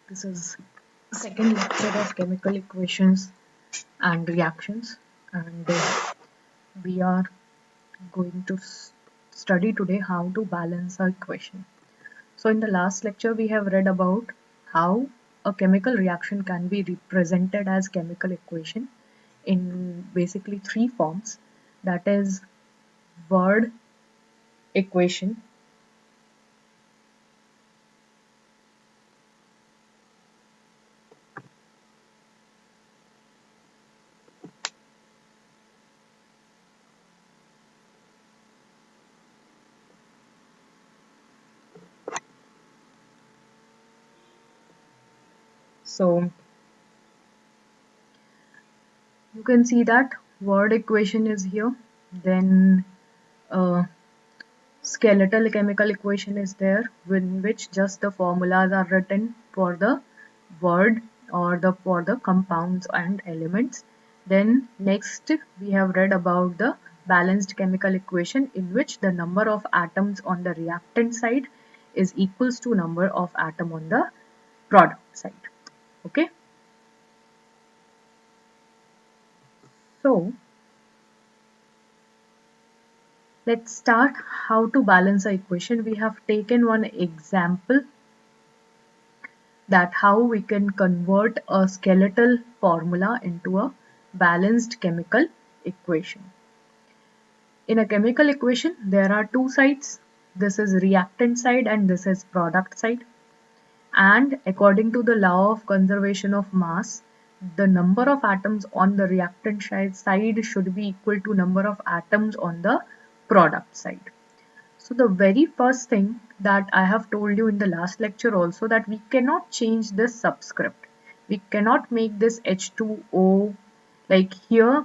This is second lecture of chemical equations and reactions, and we are going to study today how to balance a equation. So in the last lecture we have read about how a chemical reaction can be represented as chemical equation in basically three forms, that is word equation, so you can see that word equation is here, then skeletal chemical equation is there, in which just the formulas are written for the word or for the compounds and elements. Then next we have read about the balanced chemical equation, in which the number of atoms on the reactant side is equals to number of atom on the product side. Okay, so let's start how to balance a equation. We have taken one example, that how we can convert a skeletal formula into a balanced chemical equation. In a chemical equation, there are two sides. This is reactant side and this is product side. And according to the law of conservation of mass, the number of atoms on the reactant side should be equal to number of atoms on the product side. So the very first thing that I have told you in the last lecture also, that we cannot change this subscript. We cannot make this H2O, like here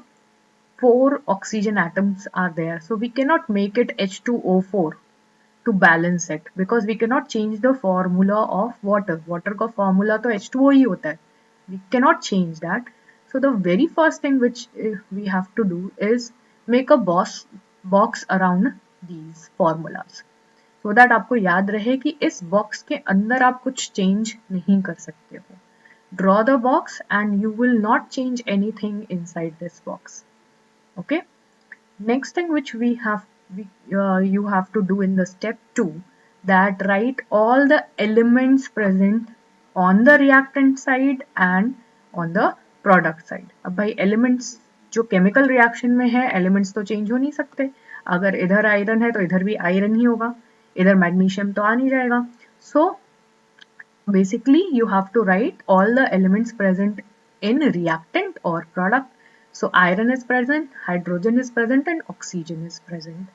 4 oxygen atoms are there. So we cannot make it H2O4 to balance it, because we cannot change the formula of water. Water का formula तो H2O ही होता है. We cannot change that. So the very first thing which we have to do is make a box around these formulas, so that आपको याद रहे कि इस box के अंदर आप कुछ चेंज नहीं कर सकते हो. Draw the box and you will not change anything inside this box. Okay. Next thing which you have to do in the step 2, that write all the elements present on the reactant side and on the product side. अब भाई elements जो chemical reaction में है, elements तो change हो नहीं सकते. अगर इधर आयरन है तो इधर भी आयरन ही होगा, इधर मैग्नीशियम तो आ नहीं जाएगा. So basically you have to write all the elements present in reactant or product. So iron is present, hydrogen is present and oxygen is present.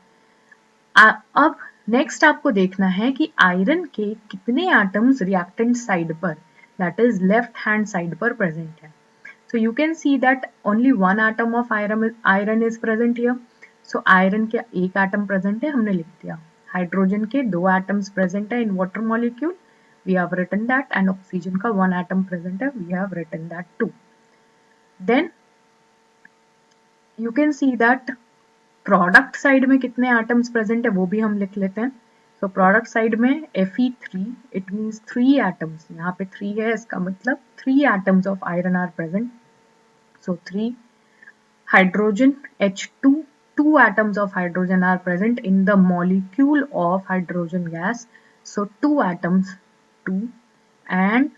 अब नेक्स्ट आपको देखना है कि आयरन के कितने एटम्स रिएक्टेंट साइड पर, that is left hand side पर present है. So you can see that only one atom of iron is present here. So iron के एक एटम प्रेजेंट है, हमने लिख दिया. हाइड्रोजन के 2 एटम्स प्रेजेंट है in water molecule, we have written that. And oxygen का 1 एटम प्रेजेंट है, we have written that too. Then you can see that product side में कितने एटम्स प्रेजेंट है वो भी हम लिख लेते हैं. सो प्रोडक्ट साइड में Fe3, इट मीन्स 3 एटम्स. यहाँ पे 3 है, इसका मतलब 3 atoms of iron are present. So 3. Hydrogen H2, 2 atoms of hydrogen are present in the molecule of hydrogen gas. So 2 atoms, 2. And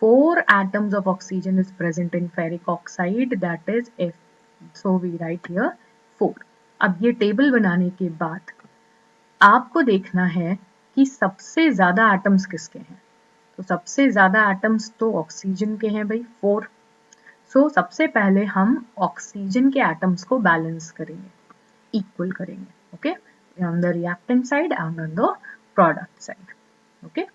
4 atoms of oxygen is present in ferric oxide, that is F. So we write here 4. अब ये table बनाने के बाद आपको देखना है कि सबसे ज्यादा एटम्स किसके हैं. तो सबसे ज्यादा एटम्स तो ऑक्सीजन के हैं भाई, 4. सो सबसे पहले हम ऑक्सीजन के एटम्स को बैलेंस करेंगे, इक्वल करेंगे. Okay, on the reactant side and on the product side. Okay,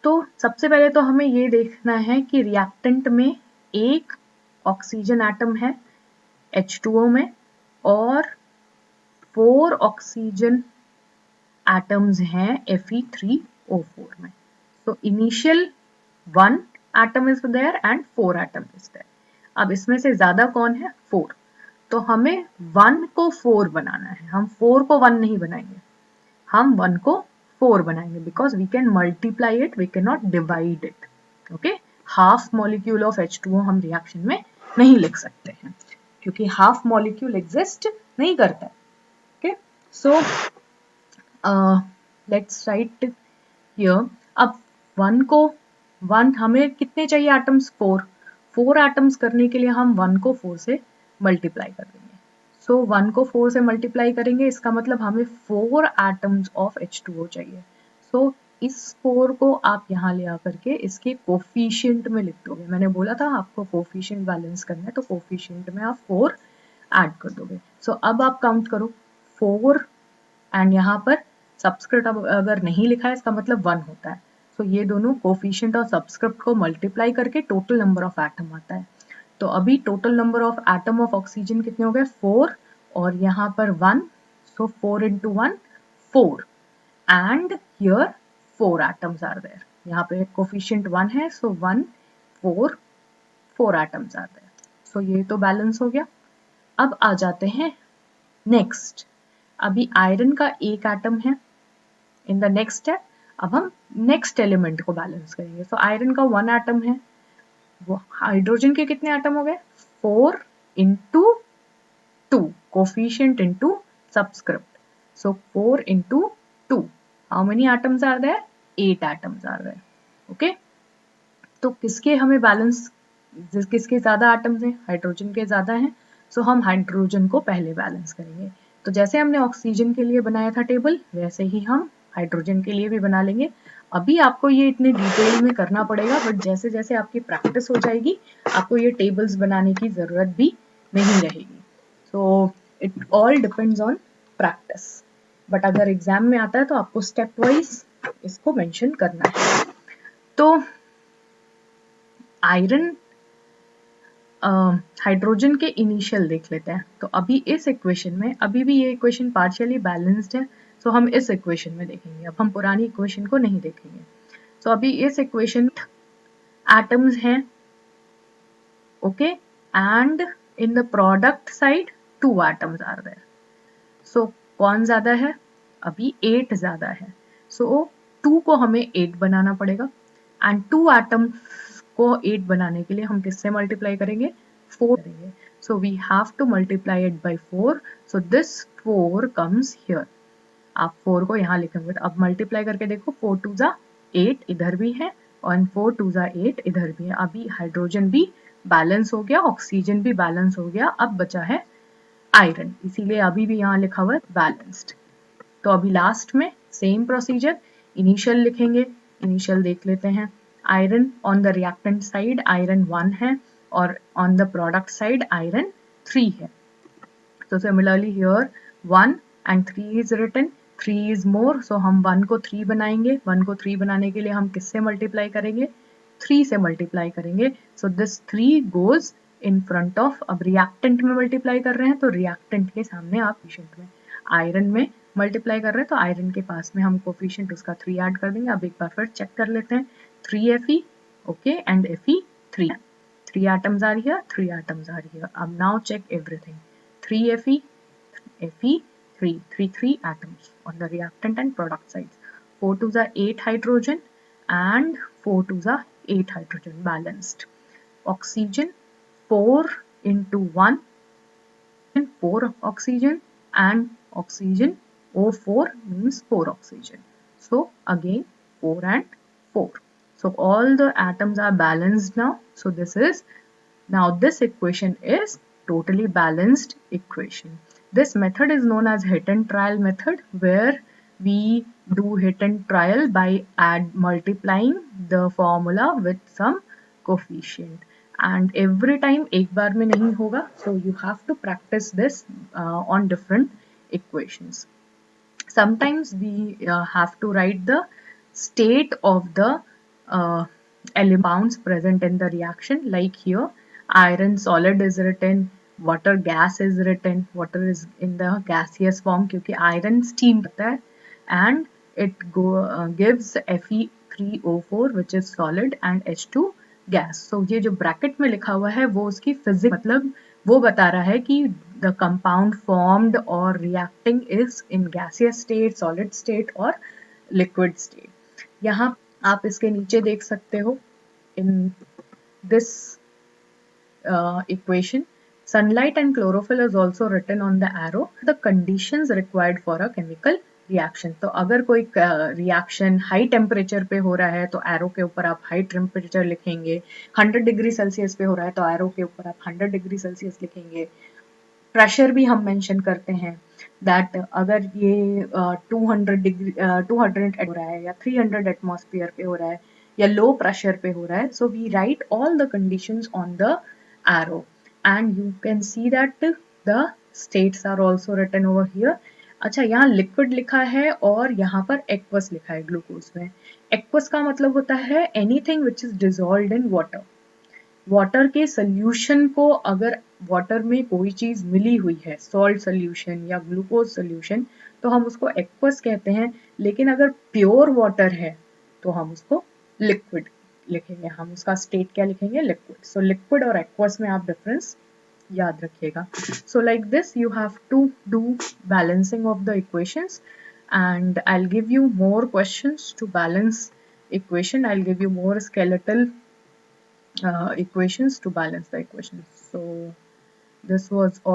तो सबसे पहले तो हमें ये देखना है कि रिएक्टेंट में एक ऑक्सीजन एटम है H2O में और 4 ऑक्सीजन एटम्स हैं Fe3O4 में. तो initial 1 atom is there and 4 atom is there. अब इसमें से ज्यादा कौन है? 4. तो हमें 1 को 4 बनाना है. हम 4 को 1 नहीं बनाएंगे, हम 1 को 4 बनाएंगे because we can multiply it, we can not divide it. Okay, half molecule of H2O हम रिएक्शन में नहीं लिख सकते हैं क्योंकि हाफ मॉलिक्यूल एग्जिस्ट नहीं करता है. Okay, so let's write here. अब 1 हमें कितने चाहिए एटम्स? 4 एटम्स करने के लिए हम 1 को 4 से मल्टीप्लाई कर देंगे. सो 1 को 4 से मल्टीप्लाई करेंगे, इसका मतलब हमें 4 एटम्स ऑफ H2O चाहिए. सो इस 4 को आप यहाँ ले आकर के इसके कोफिशिएंट में लिख दोगे. मैंने बोला था आपको कोफिशिएंट बैलेंस करना है, तो कोफिशिएंट में आप 4 ऐड कर दोगे. सो अब आप काउंट करो 4 एंड यहाँ पर सबस्क्रिप्ट अगर नहीं लिखा है इसका मतलब 1 होता है. सो ये दोनों कोफिशिएंट और सबस्क्रिप्ट को मल्टीप्लाई करके टोटल नंबर ऑफ एटम आता है. तो अभी total number of atom of oxygen कितने हो गए? 4 और यहाँ पर 1. So 4 into 1 4 and here 4 atoms are there. यहाँ पे कोफिशिएंट 1 है, so 1 4 atoms are there. So ये तो बैलेंस हो गया. अब आ जाते हैं नेक्स्ट. अभी आयरन का एक एटम है इन द नेक्स्ट स्टेप. अब हम नेक्स्ट एलिमेंट को बैलेंस करेंगे. सो आयरन का 1 एटम है. वो हाइड्रोजन के कितने एटम हो गए? 4 into 2 coefficient into subscript. So 4 into 2 how many atoms are there? 8 atoms are there. Okay, तो किसके हमें बैलेंस, किसके ज्यादा एटम्स हैं? हाइड्रोजन के ज्यादा हैं. सो हम हाइड्रोजन को पहले बैलेंस करेंगे. तो जैसे हमने ऑक्सीजन के लिए बनाया था टेबल, वैसे ही हम हाइड्रोजन के लिए भी बना लेंगे. अभी आपको ये इतने डिटेल में करना पड़ेगा, बट जैसे जैसे आपकी प्रैक्टिस हो जाएगी आपको ये टेबल्स बनाने की जरूरत भी नहीं रहेगी. So it all depends on practice. But अगर एग्जाम में आता है तो आपको स्टेप वाइज इसको मेंशन करना है. तो आयरन हाइड्रोजन के इनिशियल देख लेते हैं. तो अभी इस इक्वेशन में, अभी भी ये इक्वेशन पार्शियली बैलेंस्ड है, सो हम इस इक्वेशन में देखेंगे. अब हम पुरानी इक्वेशन को नहीं देखेंगे. सो अभी इस इक्वेशन एटम्स हैं, okay, and in the product side 2 atoms are there. So कौन ज्यादा है? अभी 8 ज्यादा है. सो 2 को हमें 8 बनाना पड़ेगा एंड 2 एटम्स को 8 बनाने के लिए हम किससे मल्टीप्लाई करेंगे? 4 करेंगे. So we have to multiply it by 4. So this 4 comes here. आप 4 को यहाँ लिखेंगे. अब मल्टीप्लाई करके देखो, 4 2 जा 8 इधर भी है और 4 2 जा 8 इधर भी है. अभी हाइड्रोजन भी बैलेंस हो गया, ऑक्सीजन भी बैलेंस हो गया. अब बचा है आयरन, इसीलिए अभी भी यहाँ लिखा हुआ है बैलेंस्ड. तो अभी लास्ट में सेम प्रोसीजर, इनिशियल लिखेंगे. इनिशियल देख लेते हैं. Iron on the reactant side iron 1 है और on the product side iron 3 है. तो similarly here 1 and 3 is written. 3 is more, so हम 1 को 3 बनाएंगे. 1 को 3 बनाने के लिए हम किससे मल्टीप्लाई करेंगे? 3 से मल्टीप्लाई करेंगे. So this 3 goes in front of. अब रिएक्टेंट में मल्टीप्लाई कर रहे हैं तो रिएक्टेंट के सामने आप कोफिशिएंट में, आयरन में मल्टीप्लाई कर रहे हैं तो आयरन के पास में हम कोफिशिएंट उसका 3 ऐड कर देंगे. अब एक बार फिर चेक कर लेते हैं. 3Fe, okay, and Fe 3. 3 atoms are here, 3 atoms are here. अब now check everything. 3Fe, Fe 3 atoms on the reactant and product sides. 4 2s are 8 hydrogen and 4 2s are 8 hydrogen balanced. Oxygen 4 into 1 4 oxygen and oxygen O4 means 4 oxygen. So again 4 and 4. So all the atoms are balanced now. So this equation is totally balanced equation. This method is known as hit and trial method, where we do hit and trial by multiplying the formula with some coefficient. And every time एक बार में नहीं होगा, so you have to practice this on different equations. Sometimes we have to write the state of the elements present in the reaction. Like here, iron solid is written, water gas is written. Water is in the gaseous form क्योंकि iron steam करता है, and it gives Fe3O4 which is solid and H2 gas. So ये जो bracket में लिखा हुआ है वो उसकी फिजिक्स, मतलब वो बता रहा है कि the compound formed or reacting is in gaseous state, solid state or liquid state. यहाँ आप इसके नीचे देख सकते हो in this equation, sunlight and chlorophyll is also written on the arrow, the conditions required for a chemical reaction. तो अगर कोई रिएक्शन हाई टेम्परेचर पे हो रहा है तो एरो के ऊपर आप हाई टेम्परेचर लिखेंगे, 100 डिग्री सेल्सियस पे हो रहा है तो एरो के ऊपर आप 100 डिग्री सेल्सियस लिखेंगे। प्रेशर भी हम मेंशन करते हैं दैट अगर ये 200 डिग्री 200 हो रहा है या 300 एटमॉस्फेयर पे हो रहा है या लो प्रेशर पे हो रहा है, so we write all the conditions on the arrow and you can see that the states are also written over here. अच्छा, यहाँ लिक्विड लिखा है और यहाँ पर एक्वस लिखा है ग्लूकोज में। एक्वस का मतलब होता है anything which is dissolved in water. Water के सोल्यूशन को अगर वाटर में कोई चीज मिली हुई है, सॉल्ट सोल्यूशन या ग्लूकोज सोल्यूशन, तो हम उसको एक्वस कहते हैं। लेकिन अगर प्योर वाटर है तो हम उसको लिक्विड लिखेंगे। हम उसका स्टेट क्या लिखेंगे? लिक्विड। सो लिक्विड और एक्वस में आप डिफरेंस याद रखिएगा। So like this you have to do balancing of the equations and I'll give you more questions to balance equation. I'll give you more skeletal equations to balance the equations. So this was all